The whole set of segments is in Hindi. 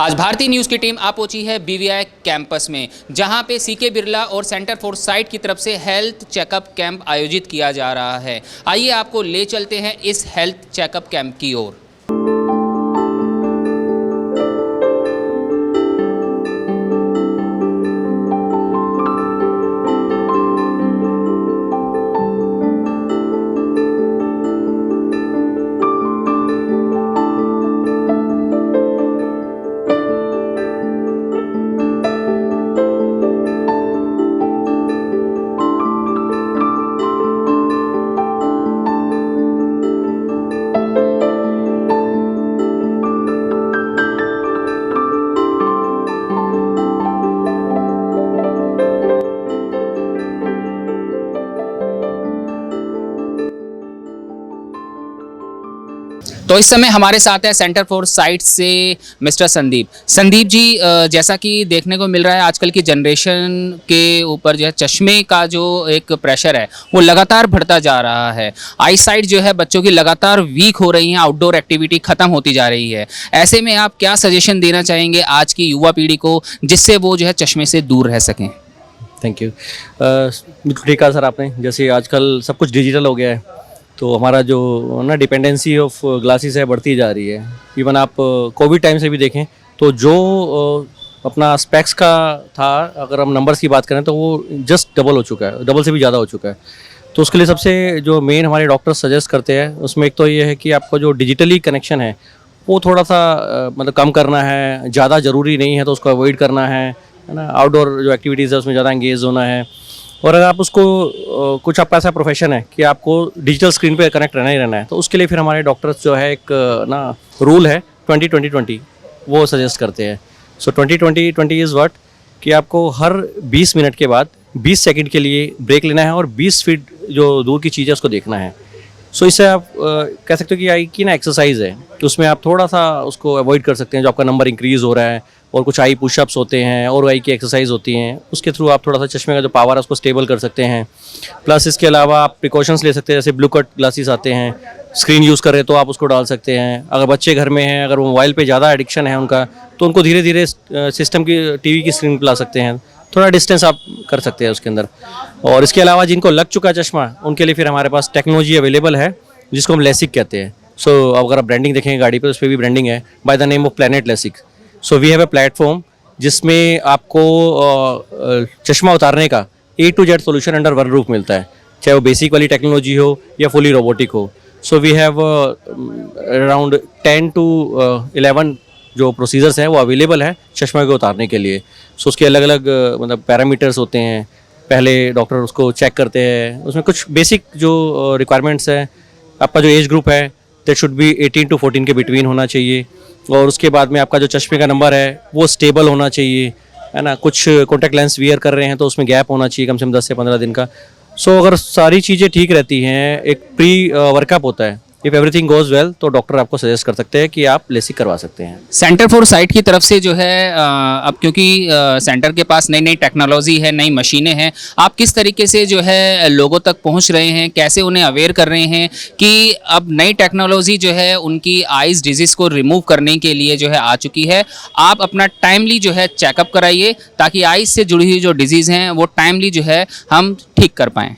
आज भारतीय न्यूज़ की टीम आ पहुंची है बीवीआई कैंपस में, जहां पे सीके बिरला और सेंटर फॉर साइट की तरफ से हेल्थ चेकअप कैंप आयोजित किया जा रहा है। आइए आपको ले चलते हैं इस हेल्थ चेकअप कैंप की ओर। तो इस समय हमारे साथ है सेंटर फॉर साइट से मिस्टर संदीप जी, जैसा कि देखने को मिल रहा है आजकल की जनरेशन के ऊपर जो है चश्मे का जो एक प्रेशर है वो लगातार बढ़ता जा रहा है। आई साइट जो है बच्चों की लगातार वीक हो रही है, आउटडोर एक्टिविटी ख़त्म होती जा रही है। ऐसे में आप क्या सजेशन देना चाहेंगे आज की युवा पीढ़ी को, जिससे वो जो है चश्मे से दूर रह सकें? Thank you. बिल्कुल ठीक कहा सर आपने। जैसे आजकल सब कुछ डिजिटल हो गया है, तो हमारा जो ना डिपेंडेंसी ऑफ ग्लासेस है बढ़ती जा रही है। इवन आप कोविड टाइम से भी देखें तो जो अपना स्पेक्स का था, अगर हम नंबर्स की बात करें तो वो जस्ट डबल हो चुका है, डबल से भी ज़्यादा हो चुका है। तो उसके लिए सबसे जो मेन हमारे डॉक्टर सजेस्ट करते हैं उसमें एक तो ये है कि आपको जो डिजिटली कनेक्शन है वो थोड़ा सा मतलब कम करना है, ज़्यादा ज़रूरी नहीं है तो उसको अवॉइड करना है ना। आउटडोर जो एक्टिविटीज़ है उसमें ज़्यादा एंगेज होना है। और अगर आप उसको कुछ आपका ऐसा प्रोफेशन है कि आपको डिजिटल स्क्रीन पे कनेक्ट रहना ही रहना है, तो उसके लिए फिर हमारे डॉक्टर्स जो है एक ना रूल है 20-20-20 वो सजेस्ट करते हैं। सो 20-20-20 इज़ व्हाट कि आपको हर 20 मिनट के बाद 20 सेकंड के लिए ब्रेक लेना है और 20 फीट जो दूर की चीज़ है उसको देखना है। सो इससे आप कह सकते हो कि आई की ना एक्सरसाइज है, तो उसमें आप थोड़ा सा उसको अवॉइड कर सकते हैं। जो आपका नंबर इंक्रीज़ हो रहा है और कुछ आई पुशअप्स होते हैं और आई की एक्सरसाइज होती हैं, उसके थ्रू आप थोड़ा सा चश्मे का जो पावर है उसको स्टेबल कर सकते हैं। प्लस इसके अलावा आप प्रिकॉशंस ले सकते हैं, जैसे ब्लू कट ग्लासेस आते हैं, स्क्रीन यूज़ कर रहे हैं तो आप उसको डाल सकते हैं। अगर बच्चे घर में हैं, अगर वो मोबाइल पे ज़्यादा एडिक्शन है उनका, तो उनको धीरे धीरे सिस्टम की टीवी की स्क्रीन पर ला सकते हैं। थोड़ा डिस्टेंस आप कर सकते हैं उसके अंदर। और इसके अलावा जिनको लग चुका चश्मा उनके लिए फिर हमारे पास टेक्नोलॉजी अवेलेबल है जिसको हम लेसिक कहते हैं। सो अगर आप ब्रांडिंग देखेंगे गाड़ी पे, उस पर भी ब्रांडिंग है by the name of Planet LASIK. So we have a platform जिसमें आपको चश्मा उतारने का A to Z solution under one roof मिलता है, चाहे वो बेसिक वाली टेक्नोलॉजी हो या फुली रोबोटिक हो। So we have around 10 to 11 जो प्रोसीजर्स हैं वो अवेलेबल है चश्मा को उतारने के लिए। सो उसके अलग अलग मतलब पैरामीटर्स होते हैं। पहले डॉक्टर उसको चेक करते हैं, उसमें कुछ बेसिक जो रिक्वायरमेंट्स हैं। आपका जो एज ग्रुप है दैट शुड बी 18 to 14 के बिटवीन होना चाहिए। और उसके बाद में आपका जो चश्मे का नंबर है वो स्टेबल होना चाहिए, है ना। कुछ कॉन्टैक्ट लेंस वियर कर रहे हैं तो उसमें गैप होना चाहिए कम से कम 10 से 15 दिन का। सो अगर सारी चीज़ें ठीक रहती हैं, एक प्री वर्कअप होता है, इफ़ एवरीथिंग गोज वेल, तो डॉक्टर आपको सजेस्ट कर सकते हैं कि आप लेसिक करवा सकते हैं। सेंटर फॉर साइट की तरफ से जो है अब क्योंकि सेंटर के पास नई नई टेक्नोलॉजी है, नई मशीनें हैं, आप किस तरीके से जो है लोगों तक पहुंच रहे हैं, कैसे उन्हें अवेयर कर रहे हैं कि अब नई टेक्नोलॉजी जो है उनकी आइज़ डिजीज़ को रिमूव करने के लिए जो है आ चुकी है। आप अपना टाइमली जो है चेकअप कराइए ताकि आइज़ से जुड़ी हुई जो डिजीज़ हैं वो टाइमली जो है हम ठीक कर पाएँ।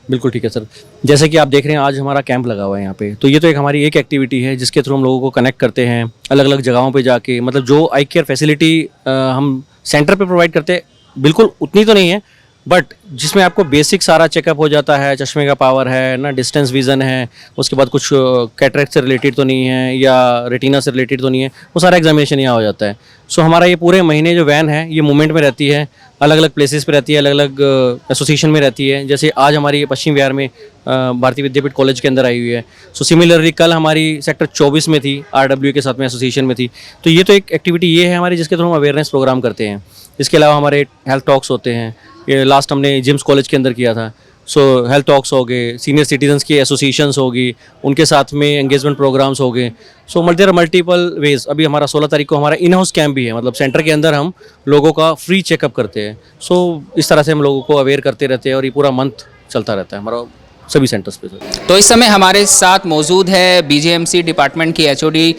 बिल्कुल ठीक है सर। जैसे कि आप देख रहे हैं आज हमारा कैंप लगा हुआ है यहाँ पे, तो ये तो एक हमारी एक एक्टिविटी है जिसके थ्रू हम लोगों को कनेक्ट करते हैं अलग अलग जगहों पे जाके। मतलब जो आई केयर फैसिलिटी हम सेंटर पे प्रोवाइड करते हैं बिल्कुल उतनी तो नहीं है, बट जिसमें आपको बेसिक सारा चेकअप हो जाता है। चश्मे का पावर है ना, डिस्टेंस विज़न है, उसके बाद कुछ कैटरेक्ट से रिलेटेड तो नहीं है या रेटिना से रिलेटेड तो नहीं है, वो सारा एग्जामिनेशन यहाँ हो जाता है। सो हमारा ये पूरे महीने जो वैन है ये मूवमेंट में रहती है, अलग अलग प्लेसेस पे रहती है, अलग अलग एसोसिएशन में रहती है। जैसे आज हमारी पश्चिम बिहार में भारतीय विद्यापीठ कॉलेज के अंदर आई हुई है। सो सिमिलरली कल हमारी सेक्टर 24 में थी, RW के साथ में एसोसिएशन में थी। तो ये तो एक एक्टिविटी ये है हमारी जिसके थ्रू हम अवेयरनेस प्रोग्राम करते हैं। इसके अलावा हमारे हेल्थ टॉक्स होते हैं, ये लास्ट हमने जिम्स कॉलेज के अंदर किया था। सो हेल्थ टॉक्स हो गए, सीनियर सिटीजन्स की एसोसिएशंस होगी, उनके साथ में एंगेजमेंट प्रोग्राम्स हो गए। So multiple ways. अभी हमारा 16 तारीख को हमारा इन हाउस कैंप भी है, मतलब सेंटर के अंदर हम लोगों का फ्री चेकअप करते हैं। सो इस तरह से हम लोगों को अवेयर करते रहते हैं और ये पूरा मंथ चलता रहता है हमारा। सभी सेंटर्स पे सर। तो इस समय हमारे साथ मौजूद है बीजेएमसी डिपार्टमेंट की एचओडी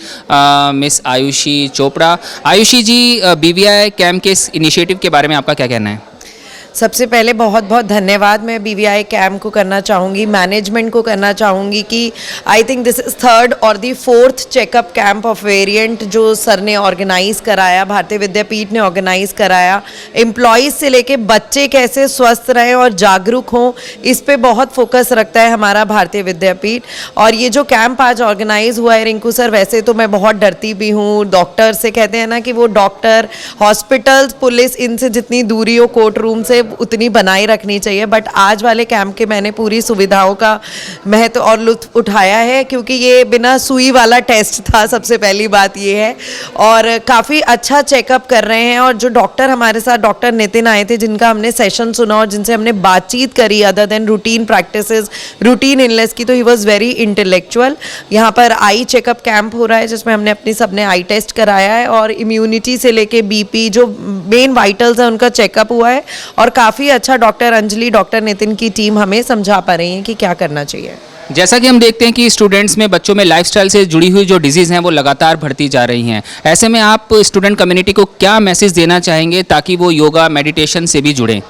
मिस आयुषी चोपड़ा। आयुषी जी, बीवीआई कैम्प के इस इनिशिएटिव के बारे में आपका क्या कहना है? सबसे पहले बहुत बहुत धन्यवाद मैं बीवीआई कैम्प को करना चाहूँगी, मैनेजमेंट को करना चाहूँगी कि I think this is third और the fourth checkup camp of variant जो सर ने ऑर्गेनाइज़ कराया, भारतीय विद्यापीठ ने ऑर्गेनाइज़ कराया। एम्प्लॉयज़ से लेके बच्चे कैसे स्वस्थ रहें और जागरूक हों, इस पे बहुत फोकस रखता है हमारा भारतीय विद्यापीठ। और ये जो कैंप आज ऑर्गेनाइज हुआ है रिंकू सर, वैसे तो मैं बहुत डरती भी हूँ, डॉक्टर से कहते हैं ना कि वो डॉक्टर, हॉस्पिटल्स, पुलिस, इनसे जितनी दूरी हो कोर्ट रूम से उतनी बनाए रखनी चाहिए, बट आज वाले कैंप के मैंने पूरी सुविधाओं का महत्व और लुत्फ उठाया है क्योंकि ये बिना सुई वाला टेस्ट था, सबसे पहली बात ये है। और काफ़ी अच्छा चेकअप कर रहे हैं। और जो डॉक्टर हमारे साथ, डॉक्टर नितिन आए थे जिनका हमने सेशन सुना और जिनसे हमने बातचीत करी other than routine practices, routine illness की, तो ही वॉज वेरी इंटेलेक्चुअल। यहाँ पर आई चेकअप कैंप हो रहा है जिसमें हमने अपनी सबने आई टेस्ट कराया है और इम्यूनिटी से लेके बीपी, जो मेन वाइटल्स हैं उनका चेकअप हुआ है। और काफ़ी अच्छा डॉक्टर अंजलि, डॉक्टर नितिन की टीम हमें समझा पा रही है कि क्या करना चाहिए। जैसा कि हम देखते हैं कि स्टूडेंट्स में, बच्चों में लाइफस्टाइल से जुड़ी हुई जो डिजीज़ हैं वो लगातार बढ़ती जा रही हैं। ऐसे में आप स्टूडेंट कम्युनिटी को क्या मैसेज देना चाहेंगे ताकि वो योगा, मेडिटेशन से भी जुड़ें?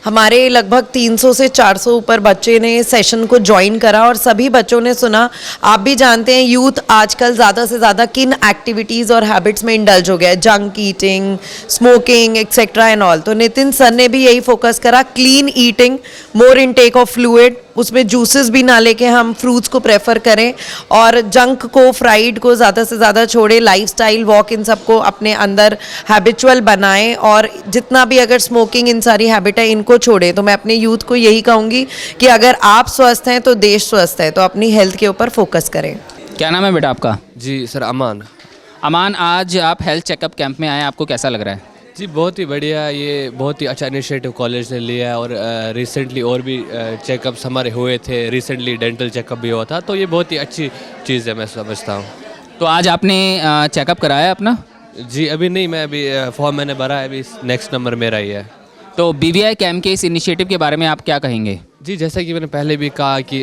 हमारे लगभग 300 से 400 ऊपर बच्चे ने सेशन को ज्वाइन करा और सभी बच्चों ने सुना। आप भी जानते हैं यूथ आजकल ज़्यादा से ज़्यादा किन एक्टिविटीज़ और हैबिट्स में इंडल्ज हो गया है, junk eating, smoking etcetera and all. तो नितिन सर ने भी यही फोकस करा, clean eating, more intake of fluid, उसमें जूसेस भी ना लेके हम फ्रूट्स को प्रेफर करें और जंक को, फ्राइड को ज़्यादा से ज़्यादा छोड़े, लाइफस्टाइल, वॉक, इन सबको अपने अंदर हैबिचुअल बनाएं और जितना भी अगर स्मोकिंग, इन सारी हैबिट है इनको छोड़े। तो मैं अपने यूथ को यही कहूँगी कि अगर आप स्वस्थ हैं तो देश स्वस्थ है, तो अपनी हेल्थ के ऊपर फोकस करें। क्या नाम है बेटा आपका? जी सर, अमान। अमान, आज आप हेल्थ चेकअप कैंप में आए, आपको कैसा लग रहा है? जी बहुत ही बढ़िया, ये बहुत ही अच्छा इनिशिएटिव कॉलेज ने लिया है और रिसेंटली और भी चेकअप्स हमारे हुए थे, रिसेंटली डेंटल चेकअप भी हुआ था, तो ये बहुत ही अच्छी चीज़ है, मैं समझता हूँ। तो आज आपने चेकअप कराया अपना? जी अभी नहीं, मैं अभी फॉर्म मैंने भरा है, अभी नेक्स्ट नंबर मेरा ही है। तो बीवीआई कैम्प के इस इनिशिएटिव के बारे में आप क्या कहेंगे? जी जैसा कि मैंने पहले भी कहा कि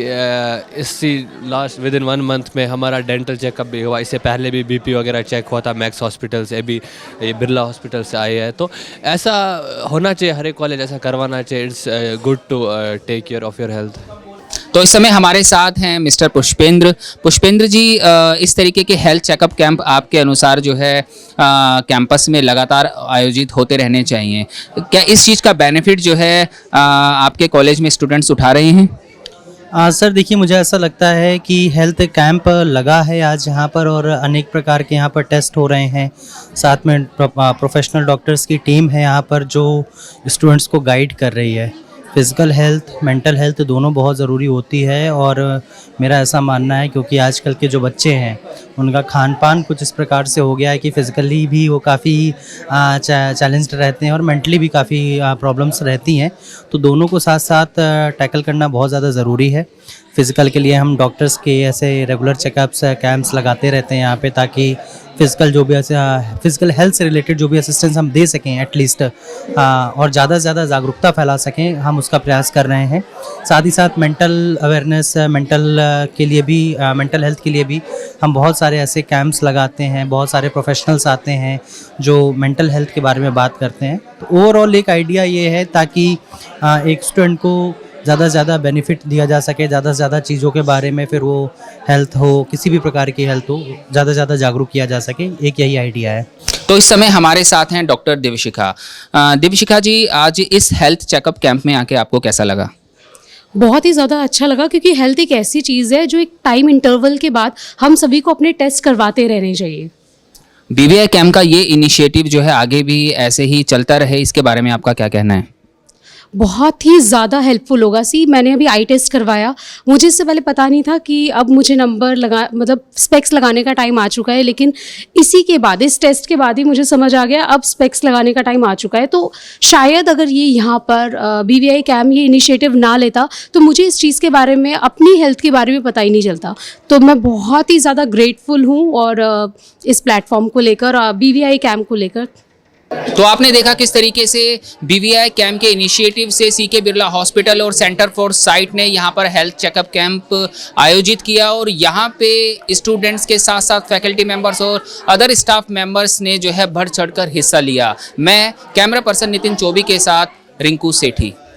इसी लास्ट विद इन 1 मंथ में हमारा डेंटल चेकअप भी हुआ। इससे पहले भी बीपी वगैरह चेक हुआ था मैक्स हॉस्पिटल से, अभी ये बिरला हॉस्पिटल से आए हैं। तो ऐसा होना चाहिए, हर एक कॉलेज ऐसा करवाना चाहिए। It's good to take care of your health. तो इस समय हमारे साथ हैं मिस्टर पुष्पेंद्र। पुष्पेंद्र जी, इस तरीके के हेल्थ चेकअप कैंप आपके अनुसार जो है कैंपस में लगातार आयोजित होते रहने चाहिए। क्या इस चीज़ का बेनिफिट जो है आपके कॉलेज में स्टूडेंट्स उठा रहे हैं? सर देखिए, मुझे ऐसा लगता है कि हेल्थ कैंप लगा है आज यहाँ पर और अनेक प्रकार के यहाँ पर टेस्ट हो रहे हैं। साथ में प्रोफेशनल डॉक्टर्स की टीम है यहाँ पर जो स्टूडेंट्स को गाइड कर रही है। फिज़िकल हेल्थ, मेंटल हेल्थ दोनों बहुत ज़रूरी होती है और मेरा ऐसा मानना है क्योंकि आजकल के जो बच्चे हैं उनका खान पान कुछ इस प्रकार से हो गया है कि फ़िज़िकली भी वो काफ़ी चैलेंज्ड रहते हैं और मेंटली भी काफ़ी प्रॉब्लम्स रहती हैं। तो दोनों को साथ साथ टैकल करना बहुत ज़्यादा ज़रूरी है। फ़िज़िकल के लिए हम डॉक्टर्स के ऐसे रेगुलर चेकअप्स, कैंप्स लगाते रहते हैं यहाँ पे, ताकि फ़िज़िकल जो भी ऐसे फ़िज़िकल हेल्थ से रिलेटेड जो भी असिस्टेंस हम दे सकें एटलीस्ट, और ज़्यादा से ज़्यादा जागरूकता फैला सकें, हम उसका प्रयास कर रहे हैं। साथ ही साथ मेंटल अवेयरनेस, मेंटल हेल्थ के लिए भी हम बहुत सारे ऐसे कैंप्स लगाते हैं। बहुत सारे प्रोफेशनल्स आते हैं जो मेंटल हेल्थ के बारे में बात करते हैं। तो ओवरऑल एक आइडिया ये है ताकि एक स्टूडेंट को ज़्यादा से ज़्यादा बेनिफिट दिया जा सके, ज़्यादा से ज़्यादा चीज़ों के बारे में, फिर वो हेल्थ हो, किसी भी प्रकार की हेल्थ हो, ज़्यादा से ज़्यादा जागरूक किया जा सके। एक यही आइडिया है। तो इस समय हमारे साथ हैं डॉक्टर दिव्यशिखा। दिव्यशिखा जी, आज इस हेल्थ चेकअप कैंप में आके आपको कैसा लगा? बहुत ही ज़्यादा अच्छा लगा क्योंकि हेल्थ एक ऐसी चीज़ है जो एक टाइम इंटरवल के बाद हम सभी को अपने टेस्ट करवाते रहने चाहिए। बीवीआई कैम्प का ये इनिशिएटिव जो है आगे भी ऐसे ही चलता रहे, इसके बारे में आपका क्या कहना है? बहुत ही ज़्यादा हेल्पफुल होगा। मैंने अभी आई टेस्ट करवाया, मुझे इससे पहले पता नहीं था कि अब मुझे स्पेक्स लगाने का टाइम आ चुका है, लेकिन इसी के बाद, इस टेस्ट के बाद ही मुझे समझ आ गया अब स्पेक्स लगाने का टाइम आ चुका है। तो शायद अगर ये यहाँ पर बीवीआई कैम्प ये इनिशिएटिव ना लेता तो मुझे इस चीज़ के बारे में, अपनी हेल्थ के बारे में पता ही नहीं चलता। तो मैं बहुत ही ज़्यादा ग्रेटफुल हूँ और इस प्लेटफॉर्म को लेकर, बीवीआई कैम्प को लेकर। तो आपने देखा किस तरीके से बीवीआई कैम्प के इनिशिएटिव से सीके बिरला हॉस्पिटल और सेंटर फॉर साइट ने यहाँ पर हेल्थ चेकअप कैंप आयोजित किया और यहाँ पे स्टूडेंट्स के साथ साथ फैकल्टी मेंबर्स और अदर स्टाफ मेंबर्स ने जो है बढ़ चढ़कर हिस्सा लिया। मैं कैमरा पर्सन नितिन चौबी के साथ रिंकू सेठी।